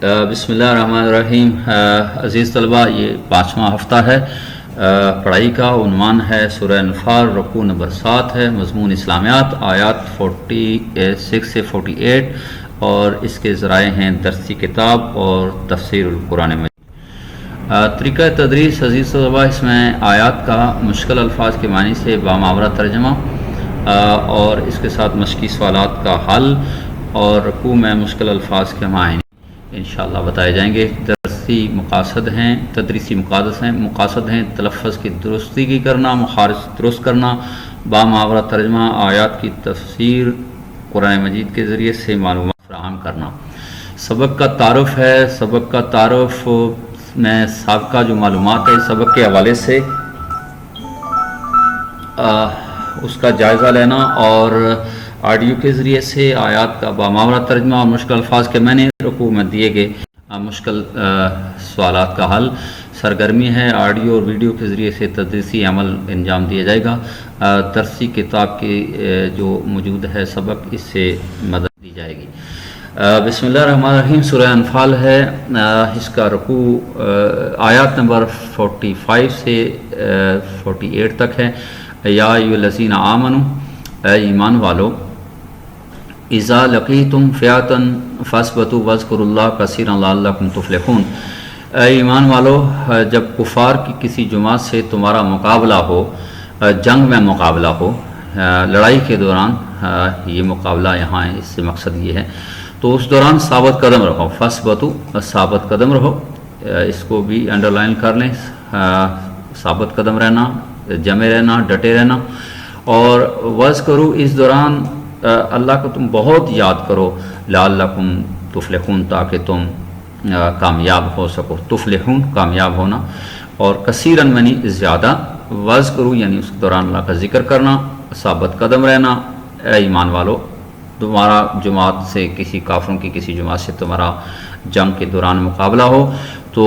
بسم اللہ الرحمن الرحیم۔ عزیز طلبہ، یہ 5واں ہفتہ ہے پڑھائی کا۔ عنوان ہے سورہ انفال، رکوع نمبر 7 ہے، مضمون اسلامیات، آیات 46 سے 48، اور اس کے ذرائع ہیں درسی کتاب اور تفسیر القرآن مجید۔ طریقہ تدریس عزیز طلبہ، اس میں آیات کا مشکل الفاظ کے معنی سے باماورہ ترجمہ اور اس کے ساتھ مشقی سوالات کا حل، اور رکوع میں مشکل الفاظ کے معنی انشاءاللہ بتائے جائیں گے۔ درسی مقاصد ہیں، تدریسی مقاصد ہیں تلفظ کی درستگی کرنا، مخارج درست کرنا، باماورہ ترجمہ، آیات کی تفسیر قرآن مجید کے ذریعے سے معلومات فراہم کرنا۔ سبق کا تعارف ہے۔ سبق کا تعارف میں سابقہ جو معلومات ہے سبق کے حوالے سے اس کا جائزہ لینا، اور آڈیو کے ذریعے سے آیات کا باماورہ ترجمہ اور مشکل الفاظ کے معنی، رکوع میں دیے گئے مشکل سوالات کا حل۔ سرگرمی ہے، آڈیو اور ویڈیو کے ذریعے سے تدریسی عمل انجام دیا جائے گا۔ درسی کتاب کی جو موجود ہے سبق، اس سے مدد دی جائے گی۔ بسم اللہ الرحمن الرحیم۔ سورہ انفال ہے، اس کا رکوع آیات نمبر 45 سے 48 تک ہے۔ یا ایھا الذین آمنوا، اے ایمان والو، اذا لقیتم فئۃ فاثبتوا واذکروا اللہ کثیرا لعلکم تفلحون۔ اے ایمان والو، جب کفار کی کسی جماعت سے تمہارا مقابلہ ہو، جنگ میں مقابلہ ہو، لڑائی کے دوران، یہ مقابلہ یہاں ہے، اس سے مقصد یہ ہے، تو اس دوران ثابت قدم رہو۔ فاثبتوا، ثابت قدم رہو، اس کو بھی انڈرلائن کر لیں۔ ثابت قدم رہنا، جمے رہنا، ڈٹے رہنا، اور واذکروا، اس دوران اللہ کو تم بہت یاد کرو، لعلکم تفلحون، تاکہ تم کامیاب ہو سکو۔ تفلحون، کامیاب ہونا، اور کثیراً یعنی زیادہ، واذکروا یعنی اس دوران اللہ کا ذکر کرنا، ثابت قدم رہنا۔ اے ایمان والو، تمہارا جماعت سے، کسی کافروں کی کسی جماعت سے تمہارا جنگ کے دوران مقابلہ ہو، تو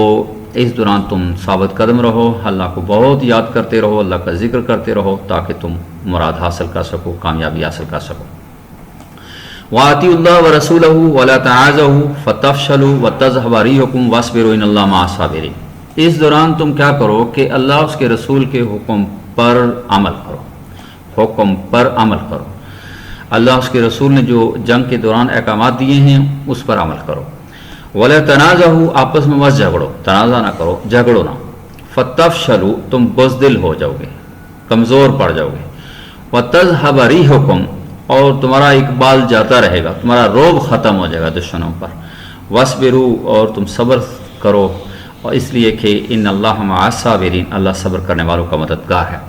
اس دوران تم ثابت قدم رہو، اللہ کو بہت یاد کرتے رہو، اللہ کا ذکر کرتے رہو، تاکہ تم مراد حاصل کر سکو، کامیابی حاصل کر سکو۔ وَأَطِيعُوا اللَّهَ وَرَسُولَهُ وَلَا تَعَاجَزُوا فَتَفْشَلُوا وَتَذْهَبَ رِيحُكُمْ وَاصْبِرُوا إِنَّ اللَّهَ مَعَ الصَّابِرِينَ۔ اس دوران تم کیا کرو کہ اللہ اس کے رسول کے حکم پر عمل کرو، حکم پر عمل کرو۔ اللہ اس کے رسول نے جو جنگ کے دوران احکامات دیے ہیں اس پر عمل کرو۔ وَلَا تَنَازَعُوا، آپس میں مت جھگڑو، تنازع نہ کرو، جھگڑو نہ۔ فَتَفْشَلُوا، تم بزدل ہو جاؤ گے، کمزور پڑ جاؤ گے۔ وَتَذْهَبَ رِيحُكُمْ، اور تمہارا اقبال جاتا رہے گا، تمہارا روب ختم ہو جائے گا دشمنوں پر۔ وَاصْبِرُوا، اور تم صبر کرو، اور اس لیے کہ ان اللہ مع الصابرین، اللہ صبر کرنے والوں کا مددگار ہے۔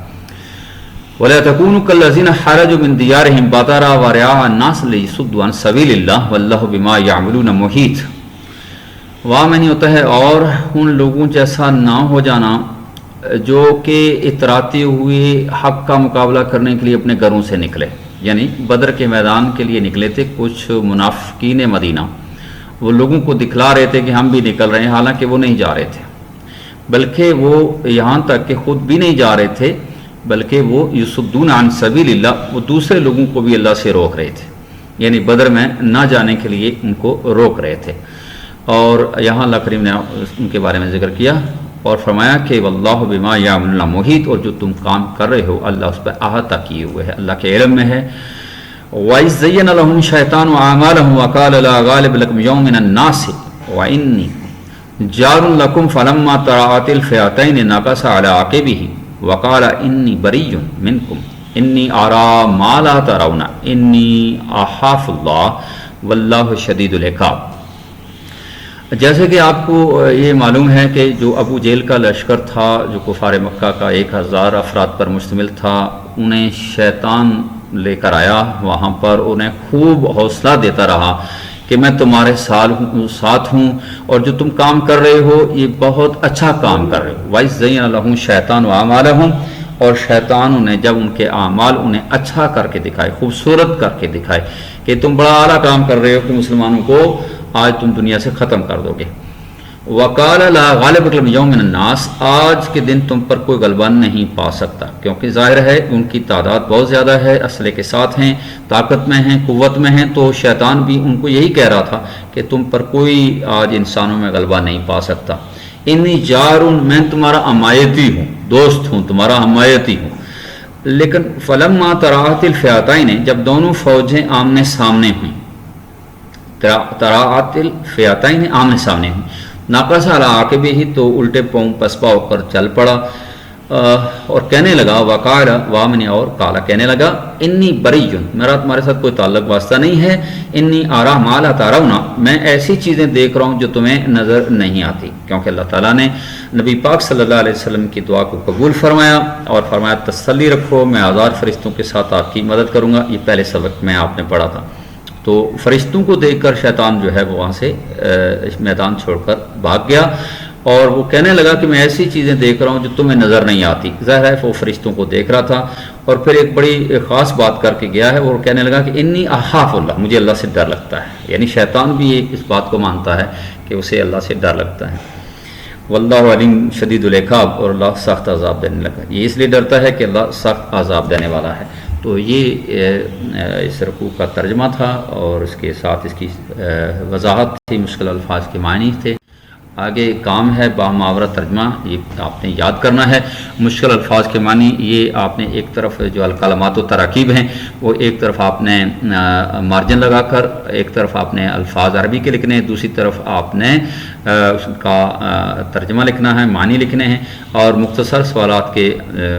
وَلَا تَكُونُوا كَالَّذِينَ خَرَجُوا مِن دِيَارِهِمْ بَطَرًا وَرِئَاءَ النَّاسِ لِيَصُدُّوا عَن سَبِيلِ اللَّهِ وَاللَّهُ بِمَا يَعْمَلُونَ مُحِيطٌ۔ وہاں میں نہیں ہوتا ہے، اور ان لوگوں جیسا نہ ہو جانا جو کہ اتراتے ہوئے حق کا مقابلہ کرنے کے لیے اپنے گھروں سے نکلے، یعنی بدر کے میدان کے لیے نکلے تھے کچھ منافقین مدینہ، وہ لوگوں کو دکھلا رہے تھے کہ ہم بھی نکل رہے ہیں، حالانکہ وہ نہیں جا رہے تھے، بلکہ وہ یہاں تک کہ خود بھی نہیں جا رہے تھے، بلکہ وہ یصدون عن سبیل اللہ، وہ دوسرے لوگوں کو بھی اللہ سے روک رہے تھے، یعنی بدر میں نہ جانے کے لیے ان کو روک رہے تھے۔ اور یہاں اللہ کریم نے ان کے بارے میں ذکر کیا اور فرمایا کہ واللہ بما یعملون محیط، اور جو تم کام کر رہے ہو اللہ اس پہ احاطہ کیے ہوئے ہے، اللہ کے علم میں ہے۔ وَإِذْ زَيَّنَ لَهُمْ الشَّيْطَانُ أَعْمَالَهُمْ وَقَالَ لَا غَالِبَ لَكُمْ الْيَوْمَ مِنَ النَّاسِ وَإِنِّي جَارٌ لَكُمْ فَلَمَّا تَرَاءَتِ الْفِئَتَيْنِ نَكَصَ عَلَى عَقِبَيْهِ وَقَالَ إِنِّي بَرِيٌّ مِّنكُمْ إِنِّي أَرَىٰ مَا لَا تَرَوْنَ إِنِّي أَخَافُ اللَّهَ وَاللَّهُ شَدِيدُ الْعِقَابِ۔ جیسے کہ آپ کو یہ معلوم ہے کہ جو ابو جہل کا لشکر تھا، جو کفار مکہ کا 1000 افراد پر مشتمل تھا، انہیں شیطان لے کر آیا وہاں پر، انہیں خوب حوصلہ دیتا رہا کہ میں تمہارے ساتھ ہوں، اور جو تم کام کر رہے ہو یہ بہت اچھا کام کر رہے ہو۔ وَإِذْ زَيَّنَ لَهُمُ الشَّيْطَانُ أَعْمَالَهُمْ، اور شیطان انہیں جب ان کے اعمال انہیں اچھا کر کے دکھائے، خوبصورت کر کے دکھائے کہ تم بڑا اعلیٰ کام کر رہے ہو، کہ مسلمانوں کو آج تم دنیا سے ختم کر دو گے۔ وقال لا غالب یوم من الناس، آج کے دن تم پر کوئی غلبہ نہیں پا سکتا، کیونکہ ظاہر ہے ان کی تعداد بہت زیادہ ہے، اسلحے کے ساتھ ہیں، طاقت میں ہیں، قوت میں ہیں، تو شیطان بھی ان کو یہی کہہ رہا تھا کہ تم پر کوئی آج انسانوں میں غلبہ نہیں پا سکتا۔ انی جارن، میں تمہارا حمایتی ہوں، دوست ہوں، تمہارا حمایتی ہوں۔ لیکن فلما تراءت الفئتین، جب دونوں فوجیں آمنے سامنے ہوئیں، تراءت الفئتین آمنے سامنے ہوئیں، ناقص علی عاقبہ، تو الٹے پاؤں پسپا ہو کر چل پڑا، اور کہنے لگا وقال وامن، اور کالا کہنے لگا انی بریٌ، میرا تمہارے ساتھ کوئی تعلق واسطہ نہیں ہے، انی ارا ما لا ترون، میں ایسی چیزیں دیکھ رہا ہوں جو تمہیں نظر نہیں آتی، کیونکہ اللہ تعالیٰ نے نبی پاک صلی اللہ علیہ وسلم کی دعا کو قبول فرمایا اور فرمایا تسلی رکھو، میں ہزار فرشتوں کے ساتھ آپ کی مدد کروں گا۔ یہ پہلے سبق میں آپ نے پڑھا تھا۔ تو فرشتوں کو دیکھ کر شیطان جو ہے وہ وہاں سے میدان چھوڑ کر بھاگ گیا، اور وہ کہنے لگا کہ میں ایسی چیزیں دیکھ رہا ہوں جو تمہیں نظر نہیں آتی۔ ظاہر ہے وہ فرشتوں کو دیکھ رہا تھا، اور پھر ایک بڑی خاص بات کر کے گیا ہے، وہ کہنے لگا کہ انی اخاف اللہ، مجھے اللہ سے ڈر لگتا ہے۔ یعنی شیطان بھی اس بات کو مانتا ہے کہ اسے اللہ سے ڈر لگتا ہے۔ واللہ علیم شدید العقاب، اور اللہ سخت عذاب دینے لگا، یہ اس لیے ڈرتا ہے کہ اللہ سخت عذاب دینے والا ہے۔ تو یہ اس رکوع کا ترجمہ تھا، اور اس کے ساتھ اس کی وضاحت تھی، مشکل الفاظ کے معنی تھے۔ آگے کام ہے بامحاورہ ترجمہ، یہ آپ نے یاد کرنا ہے۔ مشکل الفاظ کے معنی یہ آپ نے ایک طرف جو الکلمات و تراکیب ہیں وہ ایک طرف آپ نے مارجن لگا کر، ایک طرف آپ نے الفاظ عربی کے لکھنے ہیں، دوسری طرف آپ نے اس کا ترجمہ لکھنا ہے، معنی لکھنے ہیں، اور مختصر سوالات کے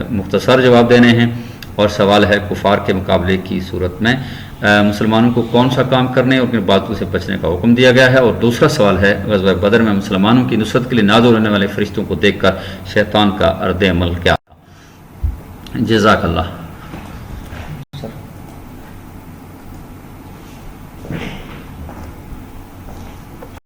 مختصر جواب دینے ہیں۔ اور سوال ہے کفار کے مقابلے کی صورت میں مسلمانوں کو کون سا کام کرنے اور کن باتوں سے بچنے کا حکم دیا گیا ہے۔ اور دوسرا سوال ہے غزوہ بدر میں مسلمانوں کی نصرت کے لیے نازل ہونے والے فرشتوں کو دیکھ کر شیطان کا رد عمل کیا تھا۔ جزاک اللہ۔